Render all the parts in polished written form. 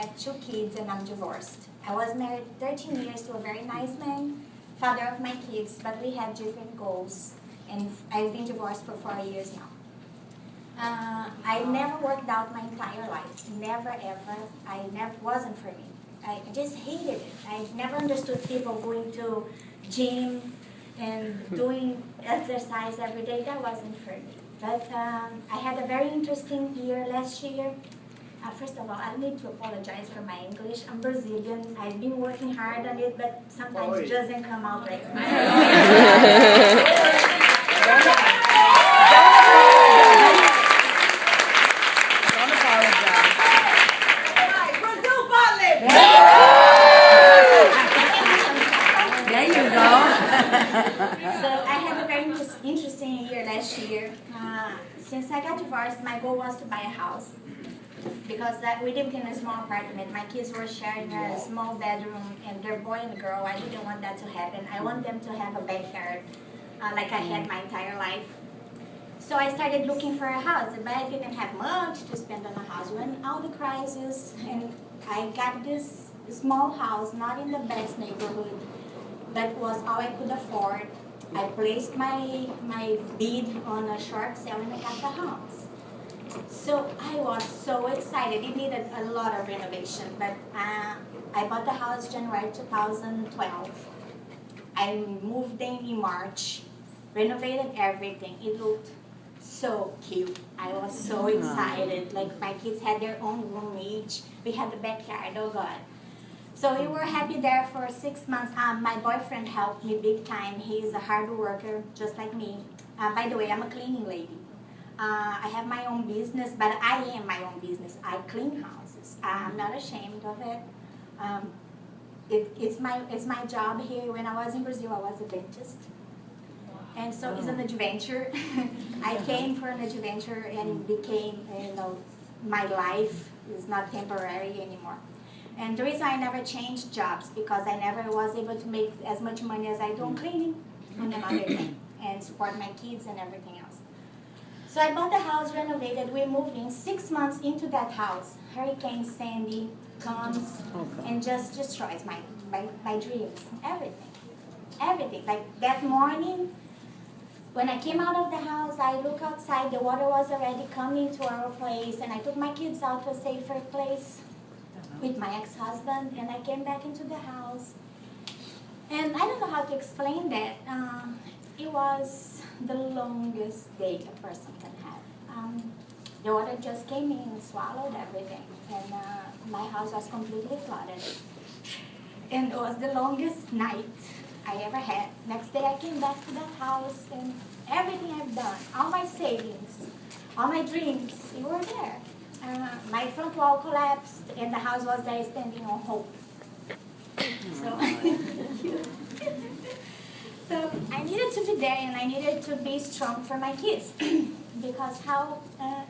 have 2 kids, and I'm divorced. I was married 13 years to a very nice man, father of my kids, but we had different goals, and I've been divorced for 4 years now. I never worked out my entire life, never ever. I never wasn't for me. I just hated it. I never understood people going to gym and doing exercise every day. That wasn't for me. But I had a very interesting year last year. First of all, I need to apologize for my English. I'm Brazilian. I've been working hard on it, but sometimes it doesn't come out right. So I had a very interesting year last year. Since I got divorced, my goal was to buy a house because we lived in a small apartment. My kids were sharing a small bedroom, and they're boy and girl. I didn't want that to happen. I want them to have a backyard like I had my entire life. So I started looking for a house, but I didn't have much to spend on a house. When all the crisis, and I got this small house, not in the best neighborhood, but was all I could afford. I placed my bid on a short sale and I got the house. So I was so excited. It needed a lot of renovation, but I bought the house January 2012. I moved in March, renovated everything. It looked so cute. I was so excited. Like my kids had their own room each. We had the backyard, oh God. So we were happy there for 6 months. My boyfriend helped me big time. He's a hard worker, just like me. By the way, I'm a cleaning lady. I have my own business, but I am my own business. I clean houses. I'm not ashamed of it. It's my job here. When I was in Brazil, I was a dentist. And so it's an adventure. I came for an adventure and became, my life is not temporary anymore. And the reason I never changed jobs because I never was able to make as much money as I do on cleaning and another thing and support my kids and everything else. So I bought the house, renovated. We moved in 6 months into that house. Hurricane Sandy comes and just destroys my dreams, everything. Everything. Like that morning, when I came out of the house, I looked outside. The water was already coming to our place, and I took my kids out to a safer place with my ex-husband, and I came back into the house. And I don't know how to explain that. It was the longest day a person can have. The water just came in and swallowed everything, and my house was completely flooded. And it was the longest night I ever had. Next day I came back to that house, and everything I've done, all my savings, all my dreams, they were there. My front wall collapsed, and the house was there standing on hope. So I needed to be there, and I needed to be strong for my kids. Because how,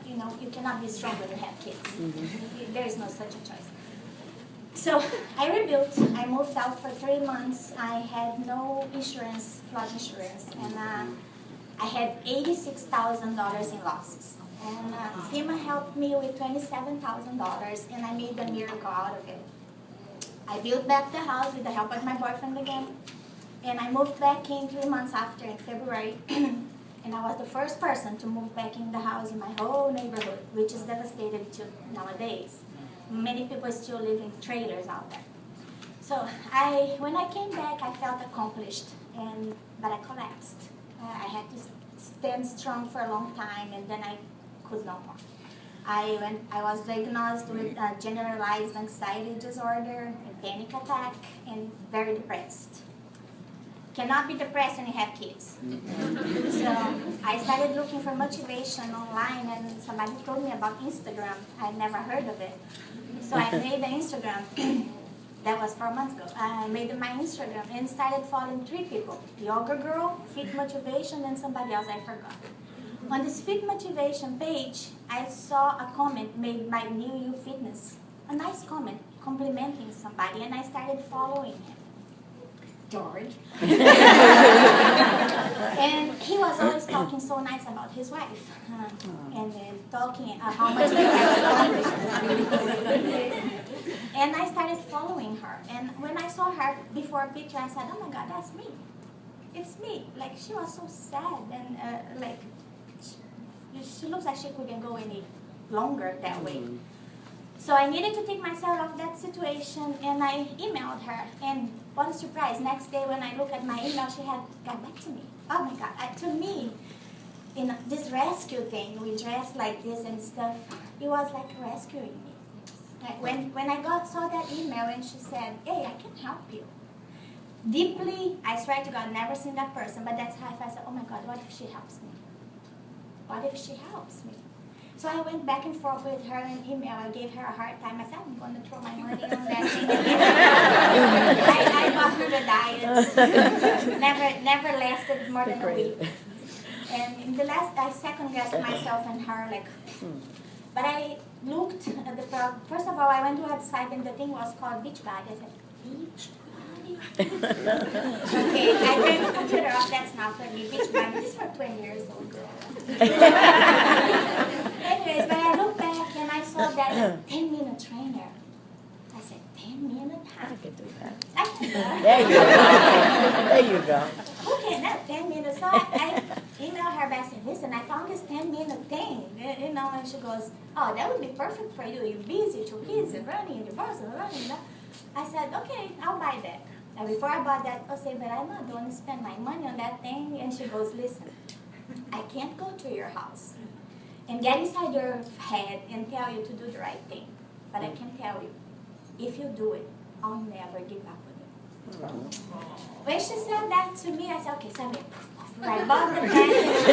you cannot be strong when you have kids. There is no such a choice. So I rebuilt. I moved out for 3 months. I had no insurance, flood insurance, and I had $86,000 in losses. And FEMA helped me with $27,000, and I made a miracle out of it. I built back the house with the help of my boyfriend again, and I moved back in 3 months after in February, and I was the first person to move back in the house in my whole neighborhood, which is devastated nowadays. Many people still live in trailers out there. So when I came back, I felt accomplished, but I collapsed. I had to stand strong for a long time, and then I could no more. I was diagnosed with generalized anxiety disorder, a panic attack, and very depressed. Cannot be depressed when you have kids. So I started looking for motivation online, and somebody told me about Instagram. I never heard of it. So I made the Instagram. That was 4 months ago. I made my Instagram and started following 3 people. Yoga Girl, Fit Motivation, and somebody else I forgot. On this Fit Motivation page, I saw a comment made by New You Fitness. A nice comment complimenting somebody, and I started following him. George. And he was always talking so nice about his wife. And then talking how much he had accomplished. And I started following her. And when I saw her before a picture, I said, oh my God, that's me. It's me. Like, she was so sad. And like, she looks like she couldn't go any longer that way. So I needed to take myself off that situation, and I emailed her. And what a surprise. Next day when I look at my email, she had got back to me. Oh my God. To me, this rescue thing, we dress like this and stuff, it was like rescuing me. Like when I saw that email and she said, hey, I can help you. Deeply, I swear to God, never seen that person, but that's how I felt. Oh my God, what if she helps me? What if she helps me? So I went back and forth with her in email. I gave her a hard time. I said, I'm going to throw my money on that thing. I bought her the diets. Never lasted more than a week. And in the last, I second-guessed myself and her, like, but I looked at the product. First of all, I went to her website, and the thing was called Beachbody. I said, Beachbody? Okay, I turned the computer off. That's not for me. Beachbody, this is for 20 years old girl. Anyways, but I looked back, and I saw that 10-minute trainer. I said, 10 minutes? I can do that. I can do that. There you go. There you go. Okay, that's 10 minutes. So I emailed her back and said, listen, I found this 10-minute thing. You know, and she goes, oh, that would be perfect for you. You're busy, 2 kids, and running, and divorce, and running. You know? I said, okay, I'll buy that. And before I bought that, I said, but I'm not going to spend my money on that thing. And she goes, listen, I can't go to your house and get inside your head and tell you to do the right thing. But I can tell you, if you do it, I'll never give up on you. When she said that to me, I said, okay, send me. I bought the package.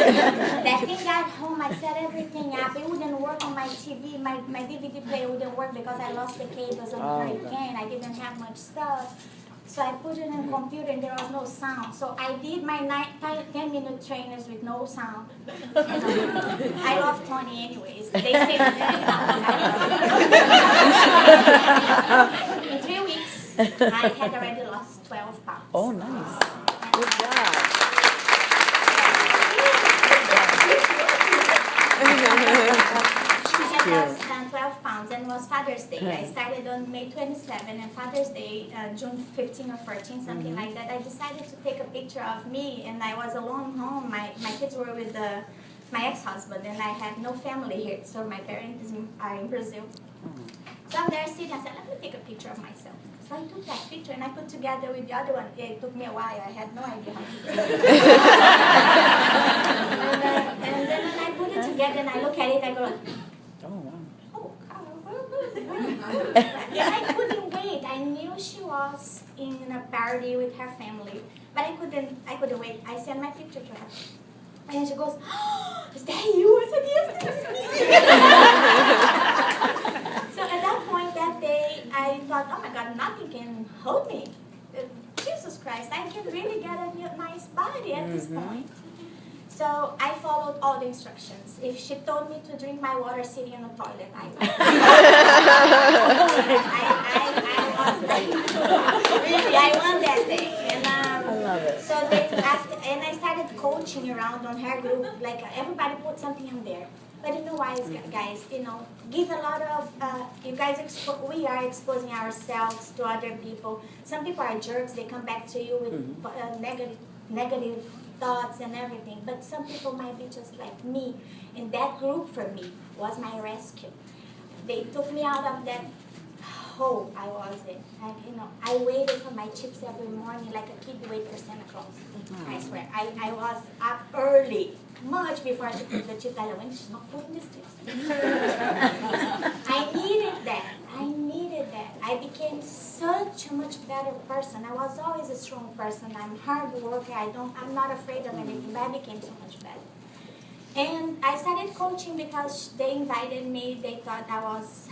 That thing got home, I set everything up. It wouldn't work on my TV. My DVD player wouldn't work because I lost the cables on the hurricane. I didn't have much stuff. So I put it in the computer and there was no sound. So I did my 10-minute trainers with no sound. I love Tony anyways. They say in 3 weeks, I had already lost 12 pounds. Oh, nice. Good job. I had lost 12 pounds, and it was Father's Day. I started on May 27, and Father's Day, June 15 or 14, something like that. I decided to take a picture of me, and I was alone home. My kids were with my ex-husband, and I had no family here, so my parents are in Brazil. So I'm there sitting, I said, let me take a picture of myself. So I took that picture and I put together with the other one. It took me a while. I had no idea how to do it. And then when I put it together and I look at it, I go, oh, and I couldn't wait. I knew she was in a party with her family, but I couldn't wait. I sent my picture to her. And she goes, oh, is that you? I said, yes, that's me. So at that point, that day, I thought, oh my God, nothing can hold me. Jesus Christ, I can really get a nice body at this point. So I followed all the instructions. If she told me to drink my water sitting in the toilet, I would. I won that day. And, I love it. So and I started coaching around on her group. Like everybody put something in there. But you know why, guys? You know, give a lot of. You guys, we are exposing ourselves to other people. Some people are jerks. They come back to you with negative thoughts and everything. But some people might be just like me. And that group for me was my rescue. They took me out of that hole I was in. I waited for my chips every morning like a kid waits for Santa Claus. I swear. I was up early, much before she put the chips. I went, she's not putting this chips. I needed that. I became such a much better person. I was always a strong person. I'm hard worker. I'm not afraid of anything, but I became so much better. And I started coaching because they invited me. They thought I was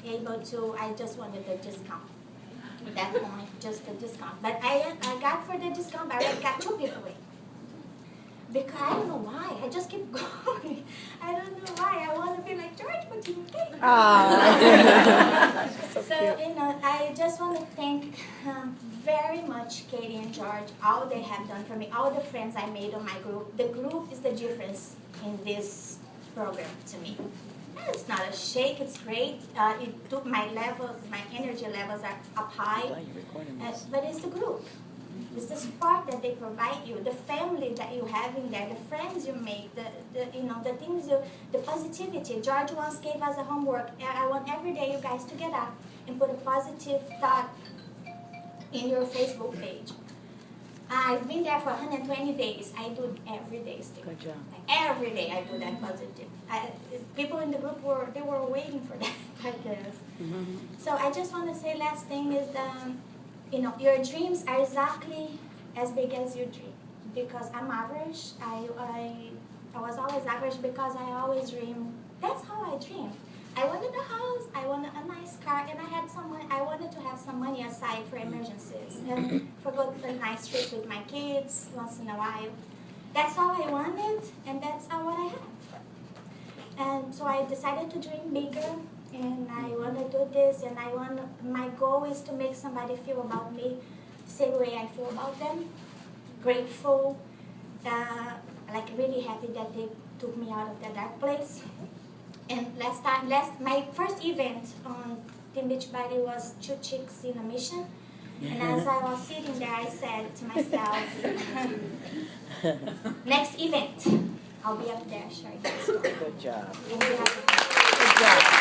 able to. I just wanted the discount. At that point, just the discount. But I got for the discount, but I already got 2 people in. Because I don't know why. I just keep going. I don't know why. I want to be like, George, but you think? So, I just want to thank very much Katie and George, all they have done for me, all the friends I made on my group. The group is the difference in this program to me. It's not a shake, it's great. It took my levels, my energy levels are up high. Glad you're recording this. But it's the group. It's the support that they provide you, the family that you have in there, the friends you make, the things the positivity. George once gave us a homework. I want every day you guys to get up and put a positive thought in your Facebook page. I've been there for 120 days. I do it every day still. Good job. Like every day I do that positive. People in the group were waiting for that, I guess. Mm-hmm. So I just want to say last thing is your dreams are exactly as big as your dream. Because I'm average. I was always average because I always dream. That's how I dream. I wanted a house, I wanted a nice car, and I wanted to have some money aside for emergencies and for go to a nice trip with my kids once in a while. That's all I wanted, and that's all what I have. And so I decided to dream bigger, and I want to do this, and my goal is to make somebody feel about me the same way I feel about them. Grateful, like really happy that they took me out of that dark place. And my first event on Team Beachbody was 2 Chicks in a Mission. And as I was sitting there, I said to myself, next event, I'll be up there sharing my story. Good job. And we have- Good job.